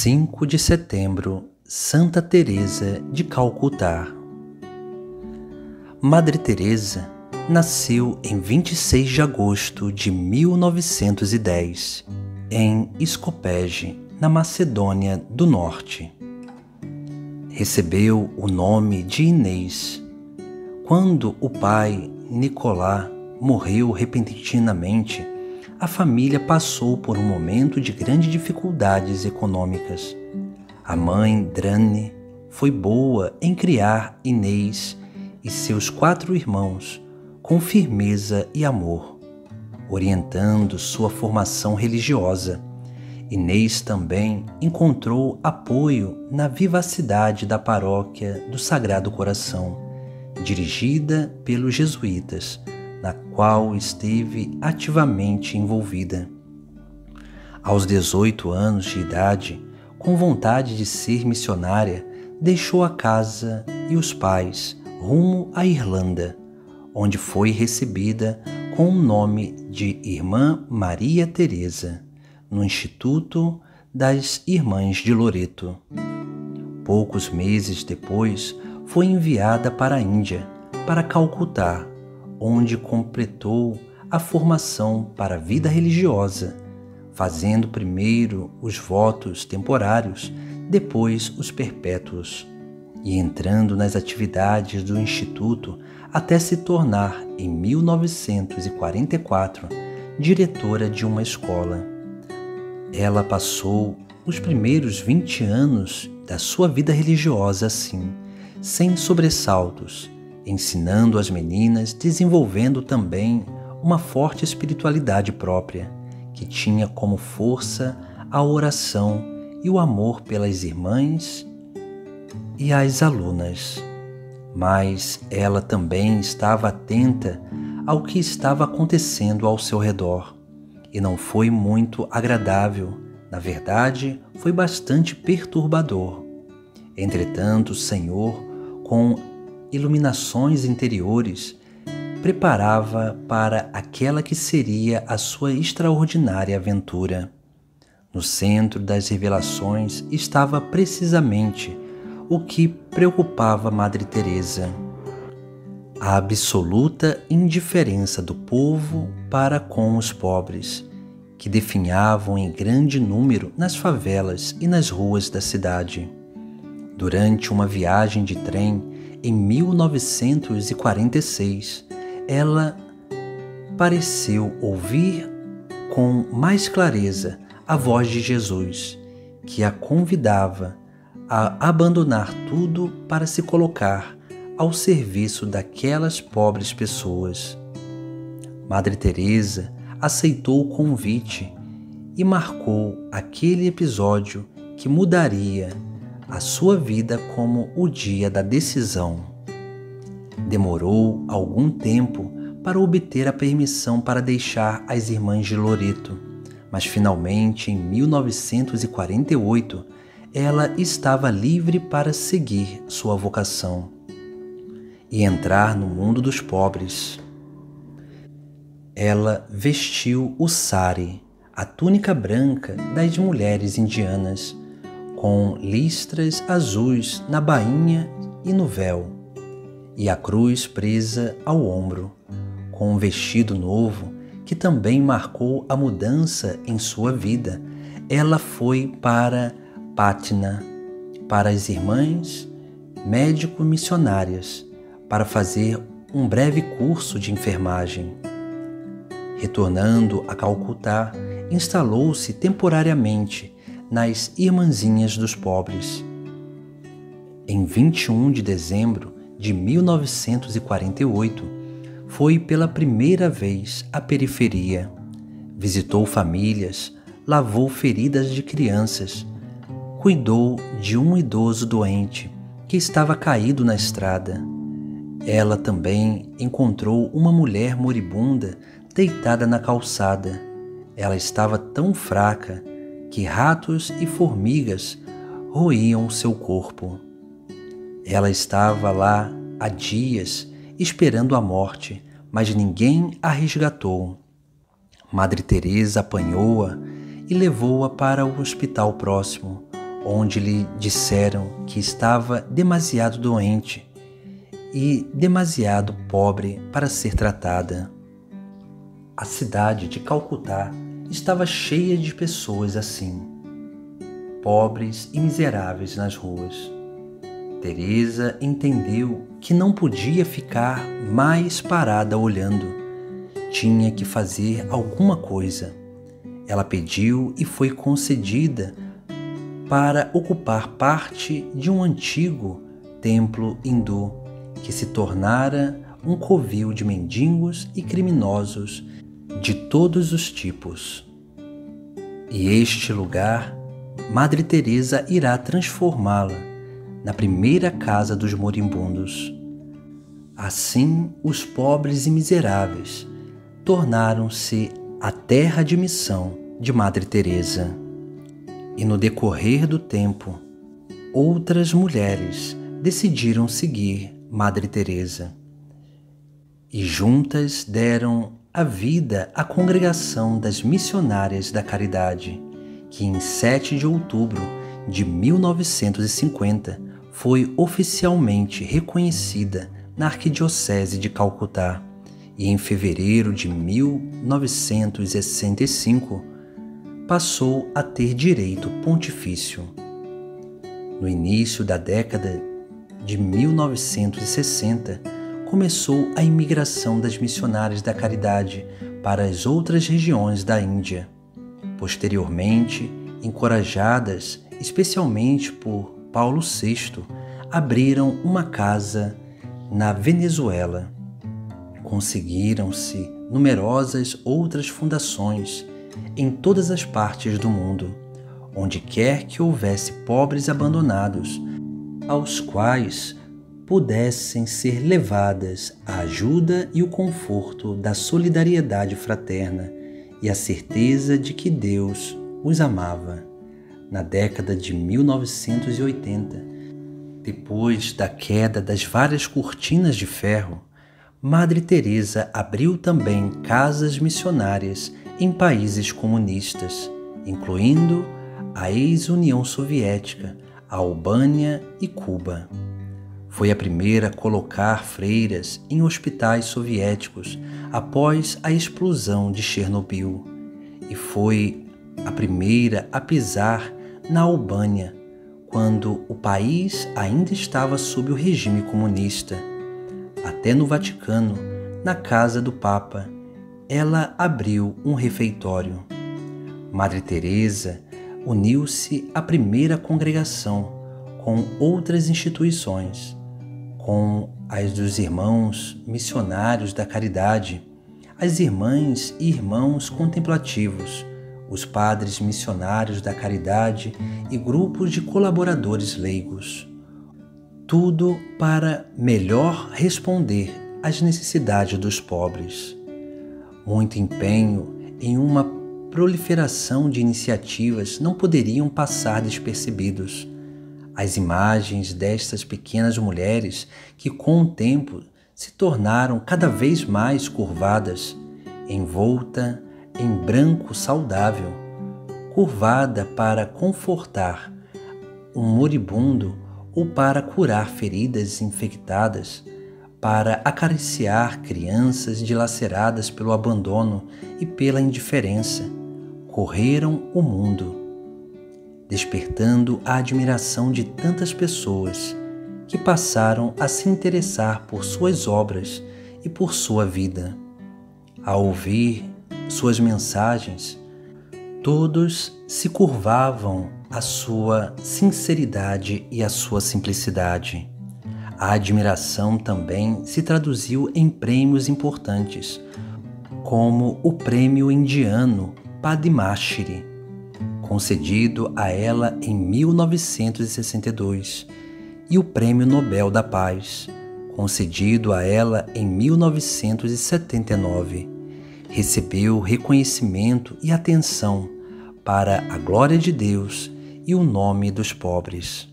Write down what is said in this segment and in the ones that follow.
5 de setembro, Santa Teresa de Calcutá. Madre Teresa nasceu em 26 de agosto de 1910, em Skopje, na Macedônia do Norte. Recebeu o nome de Inês. Quando o pai, Nicolás, morreu repentinamente, a família passou por um momento de grandes dificuldades econômicas. A mãe, Drane, foi boa em criar Inês e seus 4 irmãos com firmeza e amor, orientando sua formação religiosa. Inês também encontrou apoio na vivacidade da paróquia do Sagrado Coração, dirigida pelos jesuítas, na qual esteve ativamente envolvida. Aos 18 anos de idade, com vontade de ser missionária, deixou a casa e os pais rumo à Irlanda, onde foi recebida com o nome de Irmã Maria Teresa, no Instituto das Irmãs de Loreto. Poucos meses depois, foi enviada para a Índia, para Calcutá, onde completou a formação para a vida religiosa, fazendo primeiro os votos temporários, depois os perpétuos, e entrando nas atividades do Instituto até se tornar, em 1944, diretora de uma escola. Ela passou os primeiros 20 anos da sua vida religiosa assim, sem sobressaltos, ensinando as meninas, desenvolvendo também uma forte espiritualidade própria, que tinha como força a oração e o amor pelas irmãs e as alunas. Mas ela também estava atenta ao que estava acontecendo ao seu redor, e não foi muito agradável, na verdade, foi bastante perturbador. Entretanto, o Senhor, com iluminações interiores, preparava para aquela que seria a sua extraordinária aventura. No centro das revelações estava precisamente o que preocupava Madre Teresa: a absoluta indiferença do povo para com os pobres, que definhavam em grande número nas favelas e nas ruas da cidade. Durante uma viagem de trem, em 1946, ela pareceu ouvir com mais clareza a voz de Jesus, que a convidava a abandonar tudo para se colocar ao serviço daquelas pobres pessoas. Madre Teresa aceitou o convite e marcou aquele episódio que mudaria a sua vida como o dia da decisão. Demorou algum tempo para obter a permissão para deixar as Irmãs de Loreto, mas finalmente, em 1948, ela estava livre para seguir sua vocação e entrar no mundo dos pobres. Ela vestiu o sari, a túnica branca das mulheres indianas, com listras azuis na bainha e no véu, e a cruz presa ao ombro, com um vestido novo que também marcou a mudança em sua vida. Ela foi para Patna, para as irmãs médico-missionárias, para fazer um breve curso de enfermagem. Retornando a Calcutá, instalou-se temporariamente nas Irmãzinhas dos Pobres. Em 21 de dezembro de 1948, foi pela primeira vez à periferia. Visitou famílias, lavou feridas de crianças, cuidou de um idoso doente que estava caído na estrada. Ela também encontrou uma mulher moribunda deitada na calçada. Ela estava tão fraca que ratos e formigas roíam seu corpo. Ela estava lá há dias esperando a morte, mas ninguém a resgatou. Madre Teresa apanhou-a e levou-a para o hospital próximo, onde lhe disseram que estava demasiado doente e demasiado pobre para ser tratada. A cidade de Calcutá estava cheia de pessoas assim, pobres e miseráveis nas ruas. Teresa entendeu que não podia ficar mais parada olhando. Tinha que fazer alguma coisa. Ela pediu e foi concedida para ocupar parte de um antigo templo hindu que se tornara um covil de mendigos e criminosos de todos os tipos. E este lugar, Madre Teresa irá transformá-la na primeira casa dos moribundos. Assim, os pobres e miseráveis tornaram-se a terra de missão de Madre Teresa. E no decorrer do tempo, outras mulheres decidiram seguir Madre Teresa. E juntas deram a vida à Congregação das Missionárias da Caridade, que em 7 de outubro de 1950 foi oficialmente reconhecida na Arquidiocese de Calcutá e em fevereiro de 1965 passou a ter direito pontifício. No início da década de 1960, começou a imigração das missionárias da caridade para as outras regiões da Índia. Posteriormente, encorajadas especialmente por Paulo VI, abriram uma casa na Venezuela. Conseguiram-se numerosas outras fundações em todas as partes do mundo, onde quer que houvesse pobres abandonados, aos quais pudessem ser levadas a ajuda e o conforto da solidariedade fraterna e a certeza de que Deus os amava. Na década de 1980, depois da queda das várias cortinas de ferro, Madre Teresa abriu também casas missionárias em países comunistas, incluindo a ex-União Soviética, a Albânia e Cuba. Foi a primeira a colocar freiras em hospitais soviéticos após a explosão de Chernobyl e foi a primeira a pisar na Albânia, quando o país ainda estava sob o regime comunista. Até no Vaticano, na casa do Papa, ela abriu um refeitório. Madre Teresa uniu-se à primeira congregação com outras instituições, com as dos irmãos missionários da caridade, as irmãs e irmãos contemplativos, os padres missionários da caridade e grupos de colaboradores leigos. Tudo para melhor responder às necessidades dos pobres. Muito empenho em uma proliferação de iniciativas não poderiam passar despercebidos. As imagens destas pequenas mulheres que com o tempo se tornaram cada vez mais curvadas, envolta em branco saudável, curvada para confortar um moribundo ou para curar feridas infectadas, para acariciar crianças dilaceradas pelo abandono e pela indiferença, correram o mundo, despertando a admiração de tantas pessoas que passaram a se interessar por suas obras e por sua vida. Ao ouvir suas mensagens, todos se curvavam à sua sinceridade e à sua simplicidade. A admiração também se traduziu em prêmios importantes, como o Prêmio Indiano Padma Shri, concedido a ela em 1962, e o Prêmio Nobel da Paz, concedido a ela em 1979. Recebeu reconhecimento e atenção para a glória de Deus e o nome dos pobres.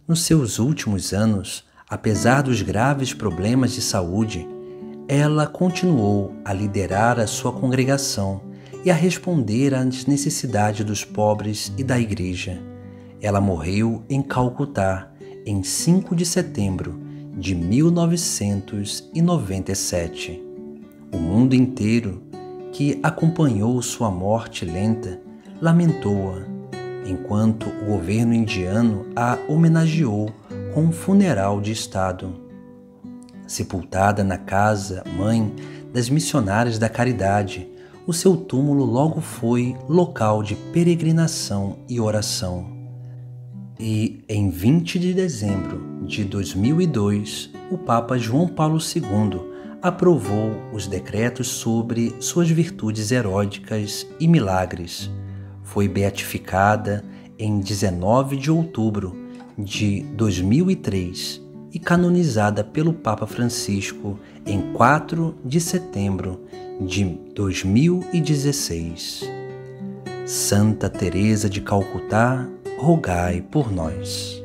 Nos seus últimos anos, apesar dos graves problemas de saúde, ela continuou a liderar a sua congregação e a responder às necessidades dos pobres e da Igreja. Ela morreu em Calcutá em 5 de setembro de 1997. O mundo inteiro, que acompanhou sua morte lenta, lamentou-a, enquanto o governo indiano a homenageou com um funeral de Estado. Sepultada na casa-mãe das missionárias da caridade, o seu túmulo logo foi local de peregrinação e oração. E em 20 de dezembro de 2002, o Papa João Paulo II aprovou os decretos sobre suas virtudes heróicas e milagres. Foi beatificada em 19 de outubro de 2003 e canonizada pelo Papa Francisco em 4 de setembro de 2016. Santa Teresa de Calcutá, rogai por nós.